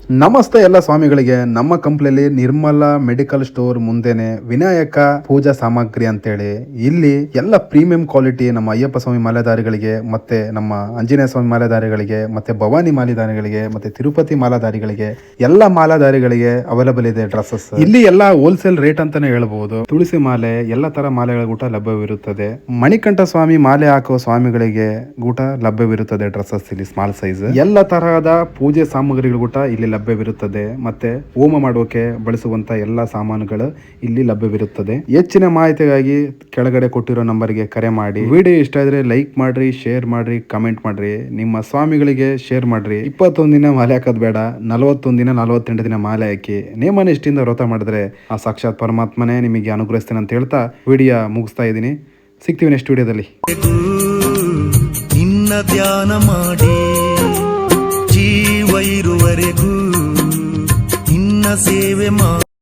ನಮಸ್ತೆ ಎಲ್ಲ ಸ್ವಾಮಿಗಳಿಗೆ. ನಮ್ಮ ಕಂಪ್ನಿಯಲ್ಲಿ ನಿರ್ಮಲ ಮೆಡಿಕಲ್ ಸ್ಟೋರ್ ಮುಂದೆನೆ ವಿನಾಯಕ ಪೂಜಾ ಸಾಮಗ್ರಿ ಅಂತೇಳಿ ಇಲ್ಲಿ ಎಲ್ಲ ಪ್ರೀಮಿಯಂ ಕ್ವಾಲಿಟಿ ನಮ್ಮ ಅಯ್ಯಪ್ಪ ಸ್ವಾಮಿ ಮಾಲೆದಾರಿಗಳಿಗೆ ಮತ್ತೆ ನಮ್ಮ ಆಂಜನೇಯ ಸ್ವಾಮಿ ಮಾಲೆದಾರಿಗಳಿಗೆ ಮತ್ತೆ ಭವಾನಿ ಮಾಲೆದಾರಿಗಳಿಗೆ ಮತ್ತೆ ತಿರುಪತಿ ಮಾಲಾಧಾರಿಗಳಿಗೆ ಎಲ್ಲ ಮಾಲಾಧಾರಿಗಳಿಗೆ ಅವೈಲೇಬಲ್ ಇದೆ ಡ್ರೆಸ್ಸಸ್. ಇಲ್ಲಿ ಎಲ್ಲ ಹೋಲ್ಸೇಲ್ ರೇಟ್ ಅಂತಾನೆ ಹೇಳ್ಬಹುದು. ತುಳಸಿ ಮಾಲೆ ಎಲ್ಲ ತರ ಮಾಲೆಗಳ ಊಟ ಲಭ್ಯವಿರುತ್ತದೆ. ಮಣಿಕಂಠ ಸ್ವಾಮಿ ಮಾಲೆ ಹಾಕುವ ಸ್ವಾಮಿಗಳಿಗೆ ಊಟ ಲಭ್ಯವಿರುತ್ತದೆ. ಡ್ರೆಸ್ಸಸ್ ಇಲ್ಲಿ ಸ್ಮಾಲ್ ಸೈಜ್ ಎಲ್ಲ ತರಹದ ಪೂಜೆ ಸಾಮಗ್ರಿಗಳ ಊಟ ಇಲ್ಲಿ ಲಭ್ಯವಿರುತ್ತದೆ. ಮತ್ತೆ ಹೋಮ ಮಾಡೋಕೆ ಬಳಸುವಂತ ಎಲ್ಲ ಸಾಮಾನುಗಳು ಇಲ್ಲಿ ಲಭ್ಯವಿರುತ್ತದೆ. ಹೆಚ್ಚಿನ ಮಾಹಿತಿಗಾಗಿ ಕೆಳಗಡೆ ಕೊಟ್ಟಿರೋ ನಂಬರ್ಗೆ ಕರೆ ಮಾಡಿ. ವಿಡಿಯೋ ಇಷ್ಟ ಆದ್ರೆ ಲೈಕ್ ಮಾಡ್ರಿ, ಶೇರ್ ಮಾಡ್ರಿ, ಕಮೆಂಟ್ ಮಾಡ್ರಿ, ನಿಮ್ಮ ಸ್ವಾಮಿಗಳಿಗೆ ಶೇರ್ ಮಾಡ್ರಿ. 21 ದಿನ ಮಾಲೆ ಹಾಕೋದ್ ಬೇಡ, 41 ದಿನ 48 ದಿನ ಮಾಲೆ ಹಾಕಿ ನೇಮನಿಷ್ಠಿಂದ ವ್ರತ ಮಾಡಿದ್ರೆ ಆ ಸಾಕ್ಷಾತ್ ಪರಮಾತ್ಮನೇ ನಿಮಗೆ ಅನುಗ್ರಹಿಸ್ತೇನೆ ಅಂತ ಹೇಳ್ತಾ ವಿಡಿಯೋ ಮುಗಿಸ್ತಾ ಇದ್ದೀನಿ. ಸಿಗ್ತೀವಿ ನೆಕ್ಸ್ಟ್ ವಿಡಿಯೋದಲ್ಲಿ. ನಿನ್ನ ಧ್ಯಾನ ಮಾಡಿ ಜೀವ ಇರುವರೆಗೂ ನಿನ್ನ ಸೇವೆ ಮಾಡಿ.